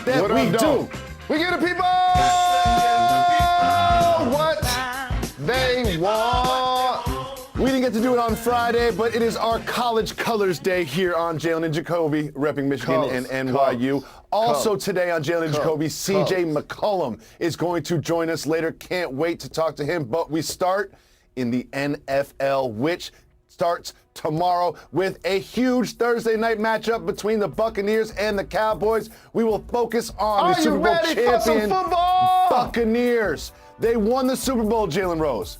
it that What we up, do? We give the people what they want. We didn't get to do it on Friday, but it is our College Colors Day here on Jalen Jacoby, repping Michigan Colors, and NYU. Also colors, today on Jalen Jacoby, CJ colors. McCollum is going to join us later. Can't wait to talk to him, but we start in the NFL, which starts tomorrow with a huge Thursday night matchup between the Buccaneers and the Cowboys. We will focus on the Super Bowl champion Buccaneers. They won the Super Bowl, Jalen Rose.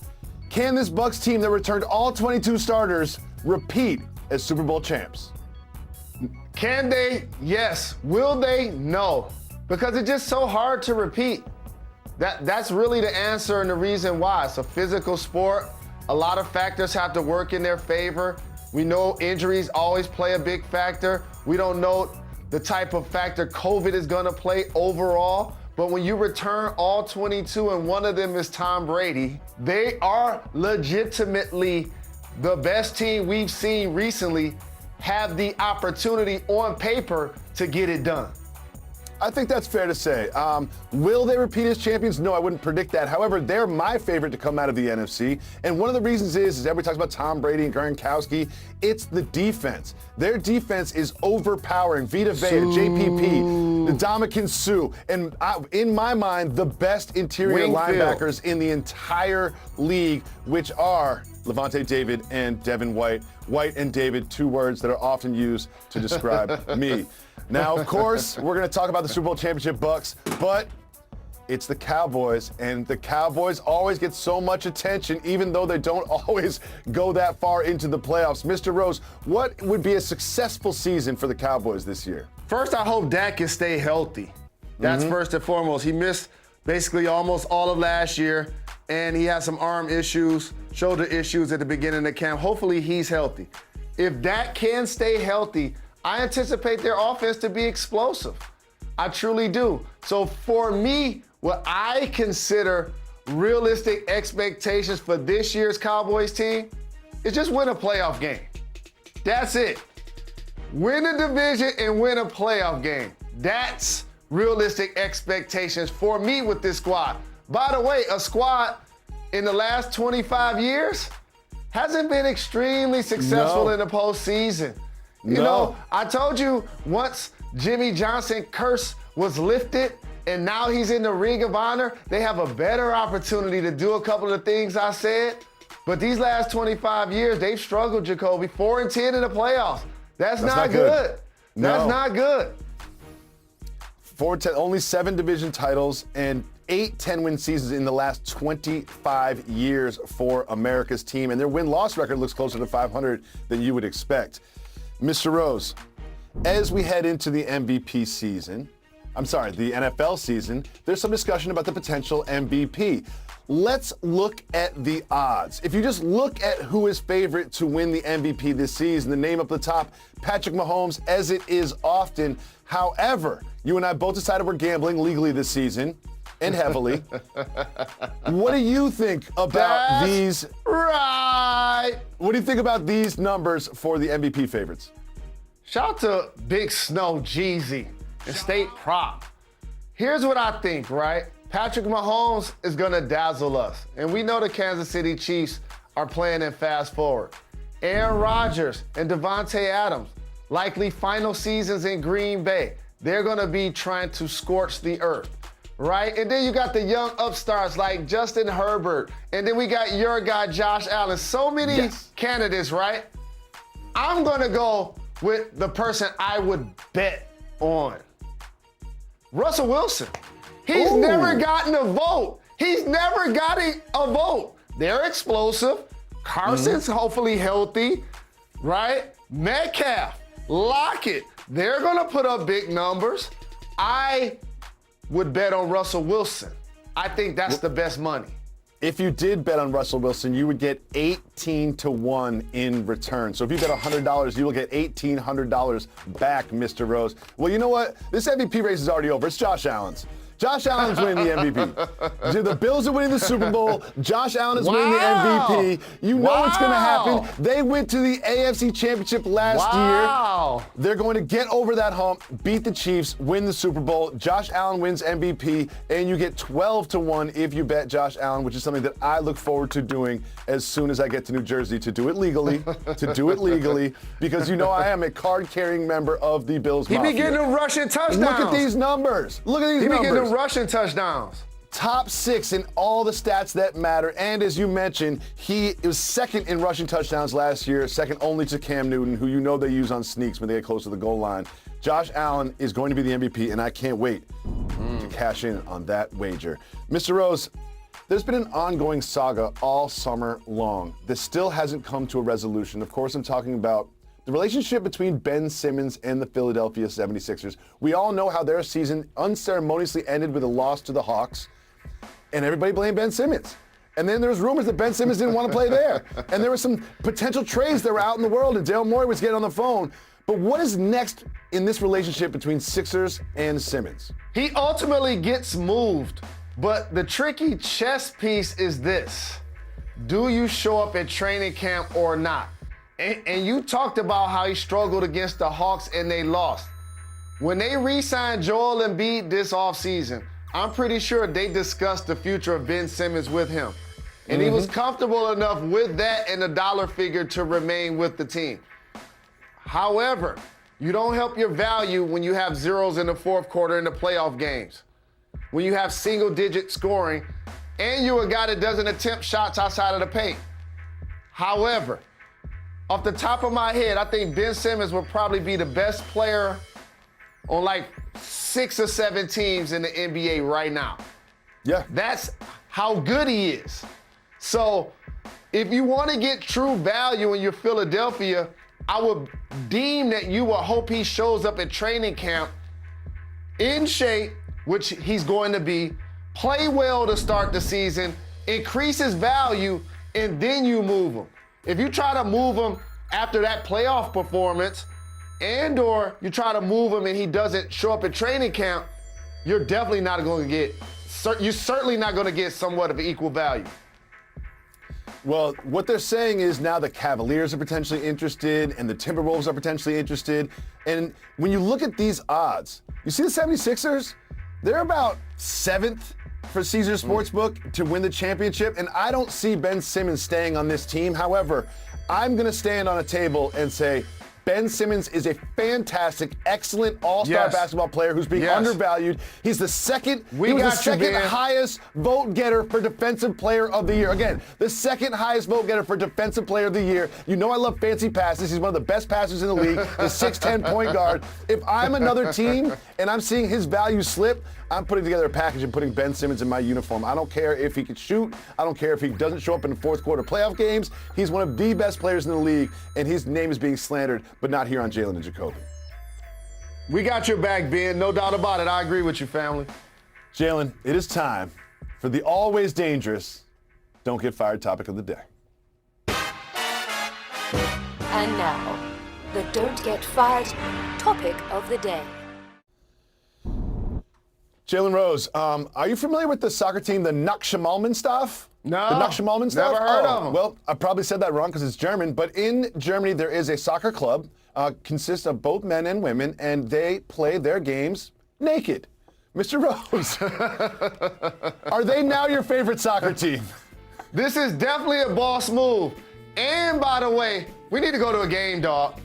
Can this Bucs team that returned all 22 starters repeat as Super Bowl champs? Can they? Yes. Will they? No. Because it's just so hard to repeat. That's really the answer and the reason why. It's a physical sport. A lot of factors have to work in their favor. We know injuries always play a big factor. We don't know the type of factor COVID is going to play overall. But when you return all 22 and one of them is Tom Brady, they are legitimately the best team we've seen recently have the opportunity on paper to get it done. I think that's fair to say. Will they repeat as champions? No, I wouldn't predict that. However, they're my favorite to come out of the NFC. And one of the reasons is everybody talks about Tom Brady and Gronkowski. It's the defense. Their defense is overpowering. Vita Vea, JPP, the Ndamukong Suh, and in my mind, the best interior linebackers in the entire league, which are Levante David and Devin White. White and David, two words that are often used to describe me. Now, of course, we're going to talk about the Super Bowl championship Bucs, but it's the Cowboys, and the Cowboys always get so much attention, even though they don't always go that far into the playoffs. Mr. Rose, what would be a successful season for the Cowboys this year? First, I hope Dak can stay healthy. That's first and foremost. He missed basically almost all of last year, and he had some arm issues, shoulder issues at the beginning of the camp. Hopefully, he's healthy. If Dak can stay healthy, I anticipate their offense to be explosive. I truly do. So for me, what I consider realistic expectations for this year's Cowboys team is just win a playoff game. That's it. Win a division and win a playoff game. That's realistic expectations for me with this squad. By the way, a squad in the last 25 years hasn't been extremely successful in the postseason. You know, I told you once Jimmy Johnson's curse was lifted and now he's in the Ring of Honor, they have a better opportunity to do a couple of things I said. But these last 25 years, they've struggled, Jacoby. 4-10 in the playoffs. That's not good. No. That's not good. 4-10, only 7 division titles and 8 10-win seasons in the last 25 years for America's team. And their win-loss record looks closer to 500 than you would expect. Mr. Rose, as we head into the MVP season, the NFL season, there's some discussion about the potential MVP. Let's look at the odds. If you just look at who is favorite to win the MVP this season, the name up the top, Patrick Mahomes, as it is often. However, you and I both decided we're gambling legally this season and heavily. What do you think about these? Right. What do you think about these numbers for the MVP favorites? Shout out to Big Snow, Jeezy, and State Prop. Here's what I think, right? Patrick Mahomes is going to dazzle us. And we know the Kansas City Chiefs are playing in fast forward. Aaron Rodgers and Devontae Adams, likely final seasons in Green Bay. They're going to be trying to scorch the earth, right? And then you got the young upstarts like Justin Herbert. And then we got your guy, Josh Allen. So many candidates, right? I'm going to go with the person I would bet on. Russell Wilson. He's never gotten a vote. He's never gotten a vote. They're explosive. Carson's hopefully healthy, right? Metcalf, Lockett, they're going to put up big numbers. I would bet on Russell Wilson. I think that's the best money. If you did bet on Russell Wilson, you would get 18-1 in return. So if you bet $100, you will get $1,800 back, Mr. Rose. Well, you know what? This MVP race is already over. It's Josh Allen's. Josh Allen's winning the MVP. The Bills are winning the Super Bowl. Josh Allen is winning the MVP. You know what's going to happen. They went to the AFC Championship last year. They're going to get over that hump, beat the Chiefs, win the Super Bowl. Josh Allen wins MVP, and you get 12-1 if you bet Josh Allen, which is something that I look forward to doing as soon as I get to New Jersey to do it legally, because you know I am a card-carrying member of the Bills Mafia. He be getting them rushing touchdowns. Look at these numbers. He be getting them rushing touchdowns. Top 6 in all the stats that matter. And as you mentioned, he was second in rushing touchdowns last year, second only to Cam Newton, who you know they use on sneaks when they get close to the goal line. Josh Allen is going to be the MVP, and I can't wait to cash in on that wager. Mr. Rose, there's been an ongoing saga all summer long that still hasn't come to a resolution. Of course, I'm talking about the relationship between Ben Simmons and the Philadelphia 76ers. We all know how their season unceremoniously ended with a loss to the Hawks, and everybody blamed Ben Simmons. And then there was rumors that Ben Simmons didn't want to play there. And there were some potential trades that were out in the world, and Dale Morey was getting on the phone. But what is next in this relationship between Sixers and Simmons? He ultimately gets moved, but the tricky chess piece is this. Do you show up at training camp or not? And you talked about how he struggled against the Hawks and they lost. When they re-signed Joel Embiid this offseason, I'm pretty sure they discussed the future of Ben Simmons with him. And he was comfortable enough with that and the dollar figure to remain with the team. However, you don't help your value when you have zeros in the fourth quarter in the playoff games. When you have single-digit scoring and you're a guy that doesn't attempt shots outside of the paint. However, off the top of my head, I think Ben Simmons will probably be the best player on like 6 or 7 teams in the NBA right now. Yeah. That's how good he is. So if you want to get true value in your Philadelphia, I would deem that you will hope he shows up at training camp in shape, which he's going to be, play well to start the season, increase his value, and then you move him. If you try to move him after that playoff performance and or you try to move him and he doesn't show up at training camp, you're definitely not going to you're certainly not going to get somewhat of equal value. Well, what they're saying is now the Cavaliers are potentially interested and the Timberwolves are potentially interested. And when you look at these odds, you see the 76ers, they're about 7th for Caesars Sportsbook to win the championship, and I don't see Ben Simmons staying on this team. However, I'm going to stand on a table and say Ben Simmons is a fantastic, excellent all-star basketball player who's being undervalued. He's the second, highest vote getter for Defensive Player of the Year. Again, the second highest vote getter for Defensive Player of the Year. You know I love fancy passes. He's one of the best passers in the league, the 6'10" point guard. If I'm another team and I'm seeing his value slip, I'm putting together a package and putting Ben Simmons in my uniform. I don't care if he can shoot. I don't care if he doesn't show up in the fourth quarter playoff games. He's one of the best players in the league, and his name is being slandered, but not here on Jalen Jacoby. We got your back, Ben. No doubt about it. I agree with you, family. Jalen, it is time for the always dangerous Don't Get Fired topic of the day. And now, the Don't Get Fired topic of the day. Jalen Rose, are you familiar with the soccer team, the Naxxramalmannschaft? No, the Naxxramalmannschaft? never heard of them. Well, I probably said that wrong because it's German, but in Germany there is a soccer club, consists of both men and women, and they play their games naked. Mr. Rose, are they now your favorite soccer team? This is definitely a boss move. And by the way, we need to go to a game, dog.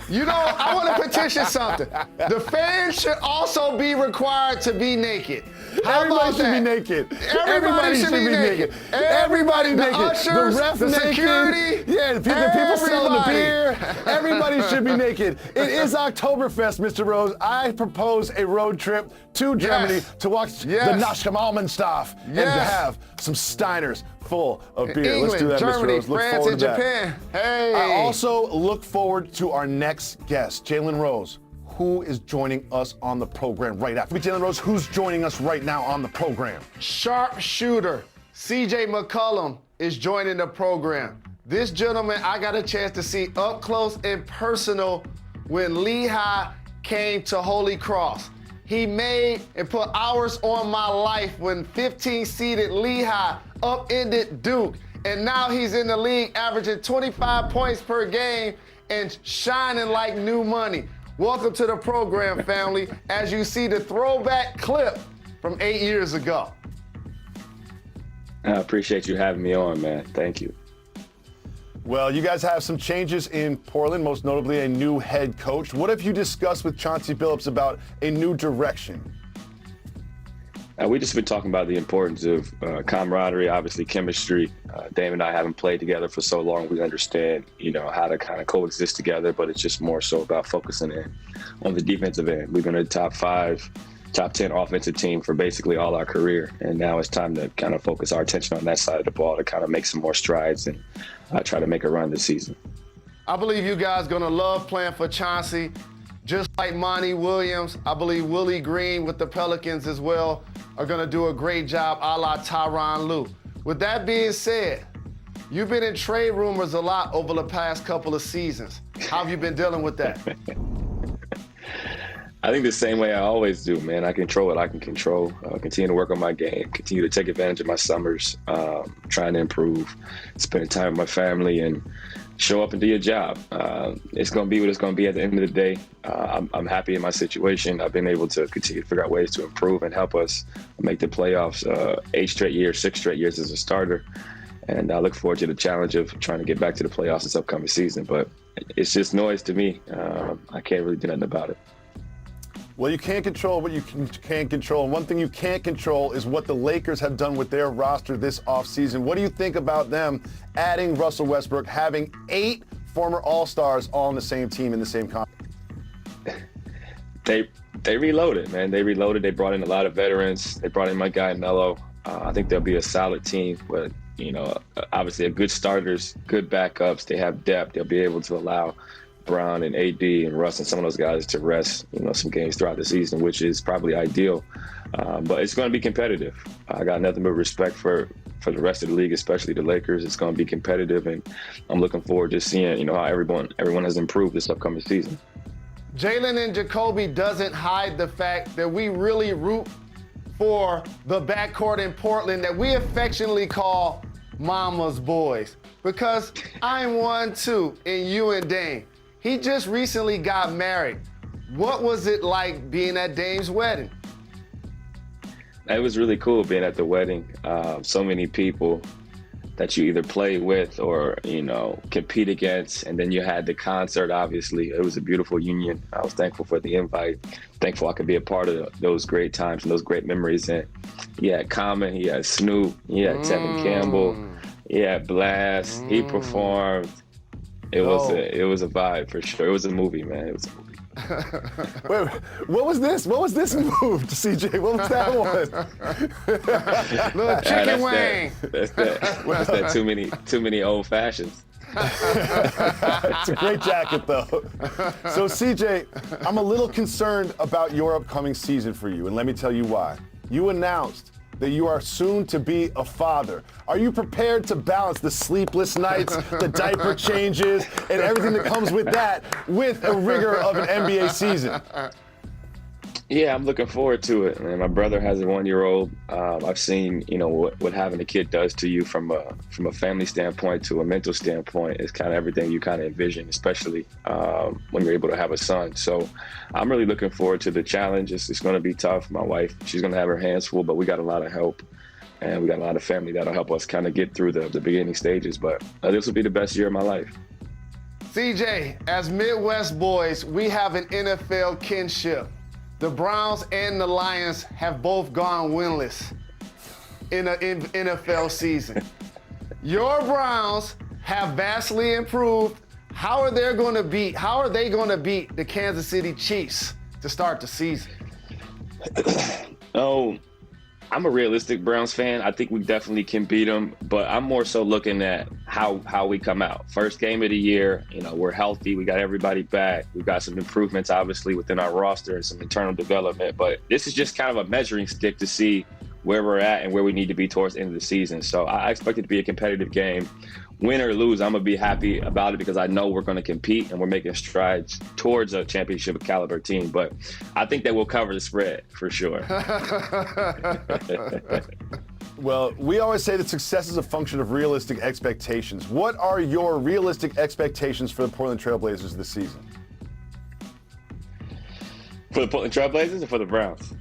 You know, I want to petition something. The fans should also be required to be naked. Everybody should be naked. Everybody should be naked. Everybody naked. The ushers, the ref the naked. security. Yeah, the people selling the beer. Everybody should be naked. It is Oktoberfest, Mr. Rose. I propose a road trip to Germany to watch the Naxxramalmannschaft and to have some Steiners full of beer. England, Let's do that, Germany, Mr. Rose. Look France, forward and to that. Japan. Hey. I also look forward to our next guest, Jalen Rose, who is joining us on the program right after. Jalen Rose, who's joining us right now on the program? Sharpshooter CJ McCollum is joining the program. This gentleman I got a chance to see up close and personal when Lehigh came to Holy Cross. he made and put hours on my life when 15-seeded Lehigh upended Duke. And now he's in the league averaging 25 points per game and shining like new money. Welcome to the program, family, as you see the throwback clip from 8 years ago. I appreciate you having me on, man. Thank you. Well, you guys have some changes in Portland, most notably a new head coach. What have you discussed with Chauncey Billups about a new direction? We just been talking about the importance of camaraderie, obviously chemistry. Dame and I haven't played together for so long. We understand, how to kind of coexist together, but it's just more so about focusing in on the defensive end. We've been a top 10 offensive team for basically all our career. And now it's time to kind of focus our attention on that side of the ball to kind of make some more strides and try to make a run this season. I believe you guys going to love playing for Chauncey. Just like Monty Williams, I believe Willie Green with the Pelicans as well are going to do a great job a la Tyronn Lue. With that being said, you've been in trade rumors a lot over the past couple of seasons. How have you been dealing with that? I think the same way I always do, man. I control what I can control, continue to work on my game, continue to take advantage of my summers, trying to improve, spending time with my family, and show up and do your job. It's going to be what it's going to be at the end of the day. I'm happy in my situation. I've been able to continue to figure out ways to improve and help us make the playoffs 8 straight years, 6 straight years as a starter. And I look forward to the challenge of trying to get back to the playoffs this upcoming season. But it's just noise to me. I can't really do nothing about it. Well, you can't control what you can't control. And one thing you can't control is what the Lakers have done with their roster this offseason. What do you think about them adding Russell Westbrook, having 8 former All-Stars all on the same team in the same conference? They reloaded, man. They reloaded. They brought in a lot of veterans. They brought in my guy, Melo. I think they'll be a solid team, but, obviously a good starters, good backups. They have depth. They'll be able to allow Brown and AD and Russ and some of those guys to rest, some games throughout the season, which is probably ideal. But it's going to be competitive. I got nothing but respect for the rest of the league, especially the Lakers. It's going to be competitive, and I'm looking forward to seeing, how everyone has improved this upcoming season. Jalen Jacoby doesn't hide the fact that we really root for the backcourt in Portland that we affectionately call Mama's Boys, because I'm one too, and you and Dame. He just recently got married. What was it like being at Dame's wedding? It was really cool being at the wedding. So many people that you either play with or, compete against. And then you had the concert, obviously. It was a beautiful union. I was thankful for the invite. Thankful I could be a part of those great times and those great memories. And he had Common, he had Snoop, he had Tevin Campbell, he had Blast, he performed. It was a vibe for sure. It was a movie, man. It was a movie. Wait, what was this? What was this move, CJ? What was that one? Little chicken wing. That's that too many old fashions. It's a great jacket, though. So, CJ, I'm a little concerned about your upcoming season for you, and let me tell you why. You announced that you are soon to be a father. Are you prepared to balance the sleepless nights, the diaper changes, and everything that comes with that with the rigor of an NBA season? Yeah, I'm looking forward to it. Man, my brother has a 1-year-old. I've seen, what having a kid does to you from a family standpoint to a mental standpoint. It's kind of everything you kind of envision, especially when you're able to have a son. So I'm really looking forward to the challenge. It's going to be tough. My wife, she's going to have her hands full, but we got a lot of help. And we got a lot of family that'll help us kind of get through the beginning stages. But this will be the best year of my life. CJ, as Midwest boys, we have an NFL kinship. The Browns and the Lions have both gone winless in an NFL season. Your Browns have vastly improved. How are they going to beat the Kansas City Chiefs to start the season? I'm a realistic Browns fan. I think we definitely can beat them, but I'm more so looking at how we come out. First game of the year, we're healthy. We got everybody back. We've got some improvements, obviously, within our roster and some internal development, but this is just kind of a measuring stick to see where we're at and where we need to be towards the end of the season. So I expect it to be a competitive game. win or lose, I'm gonna be happy about it because I know we're gonna compete and we're making strides towards a championship caliber team. But I think that we'll cover the spread for sure. Well, we always say that success is a function of realistic expectations. What are your realistic expectations for the Portland Trailblazers this season? For the Portland Trailblazers or for the Browns?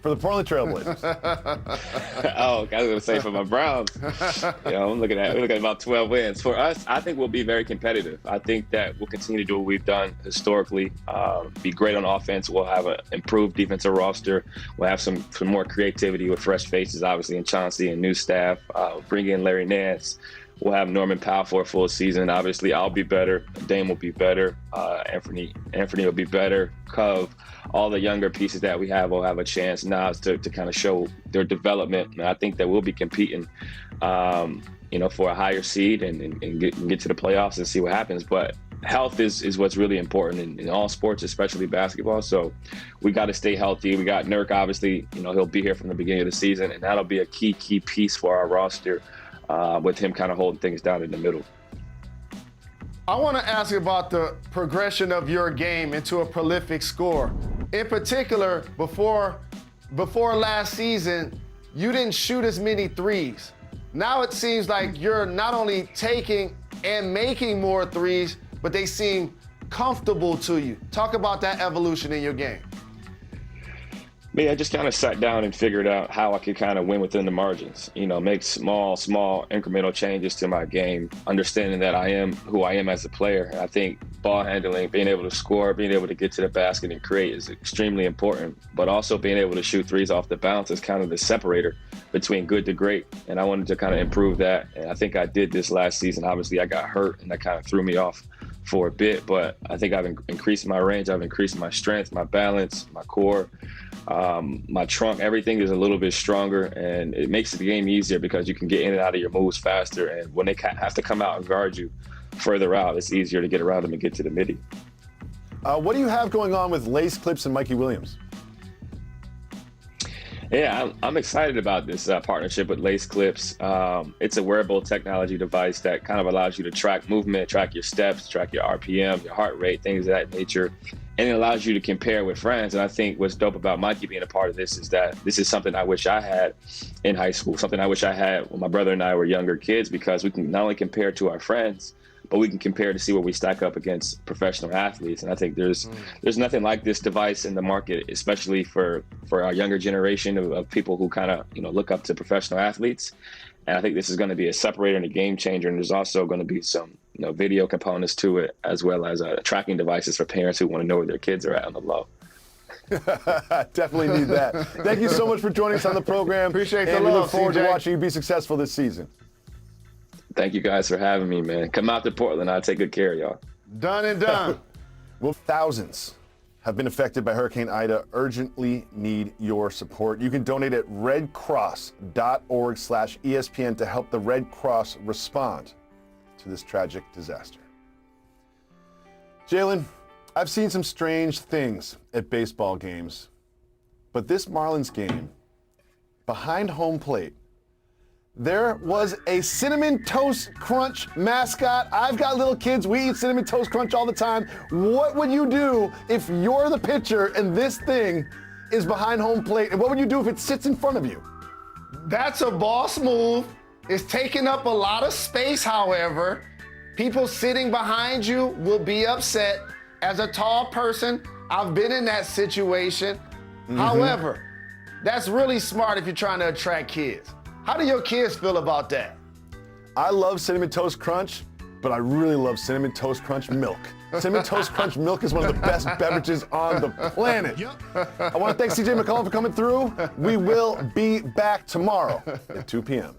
For the Portland Trailblazers. Oh, I was going to say for my Browns. We're looking at about 12 wins. For us, I think we'll be very competitive. I think that we'll continue to do what we've done historically, be great on offense. We'll have an improved defensive roster. We'll have some more creativity with fresh faces, obviously, in Chauncey and new staff. Bring in Larry Nance. We'll have Norman Powell for a full season. Obviously, I'll be better. Dame will be better. Anthony will be better. Cove, all the younger pieces that we have will have a chance now to kind of show their development. And I think that we'll be competing, for a higher seed and get to the playoffs and see what happens. But health is what's really important in all sports, especially basketball. So we got to stay healthy. We got Nurk, obviously, he'll be here from the beginning of the season, and that'll be a key piece for our roster. With him kind of holding things down in the middle. I want to ask you about the progression of your game into a prolific scorer. In particular, before last season, you didn't shoot as many threes. Now it seems like you're not only taking and making more threes, but they seem comfortable to you. Talk about that evolution in your game. I just kind of sat down and figured out how I could kind of win within the margins, make small incremental changes to my game, understanding that I am who I am as a player. And I think ball handling, being able to score, being able to get to the basket and create is extremely important, but also being able to shoot threes off the bounce is kind of the separator between good to great. And I wanted to kind of improve that. And I think I did this last season. Obviously, I got hurt and that kind of threw me off for a bit, but I think I've increased my range. I've increased my strength, my balance, my core, my trunk. Everything is a little bit stronger, and it makes the game easier because you can get in and out of your moves faster. And when they have to come out and guard you further out, it's easier to get around them and get to the midi. What do you have going on with Lace Clips and Mikey Williams? Yeah, I'm excited about this partnership with Lace Clips. It's a wearable technology device that kind of allows you to track movement, track your steps, track your RPM, your heart rate, things of that nature. And it allows you to compare with friends. And I think what's dope about Mikey being a part of this is that this is something I wish I had in high school, something I wish I had when my brother and I were younger kids, because we can not only compare to our friends, but we can compare to see where we stack up against professional athletes. And I think there's nothing like this device in the market, especially for our younger generation of people who kind of, look up to professional athletes. And I think this is going to be a separator and a game changer. And there's also going to be some, video components to it, as well as tracking devices for parents who want to know where their kids are at on the low. Definitely need that. Thank you so much for joining us on the program. Appreciate the love, love, we look forward CJ. to watching you be successful this season. Thank you guys for having me, man. Come out to Portland. I'll take good care of y'all. Done and done. Well, thousands have been affected by Hurricane Ida urgently need your support. You can donate at redcross.org/ESPN to help the Red Cross respond to this tragic disaster. Jalen, I've seen some strange things at baseball games, but this Marlins game, behind home plate, there was a Cinnamon Toast Crunch mascot. I've got little kids. We eat Cinnamon Toast Crunch all the time. What would you do if you're the pitcher and this thing is behind home plate? And what would you do if it sits in front of you? That's a boss move. It's taking up a lot of space, however. People sitting behind you will be upset. As a tall person, I've been in that situation. However, that's really smart if you're trying to attract kids. How do your kids feel about that? I love Cinnamon Toast Crunch, but I really love Cinnamon Toast Crunch milk. Cinnamon Toast Crunch milk is one of the best beverages on the planet. I want to thank CJ McCollum for coming through. We will be back tomorrow at 2 p.m.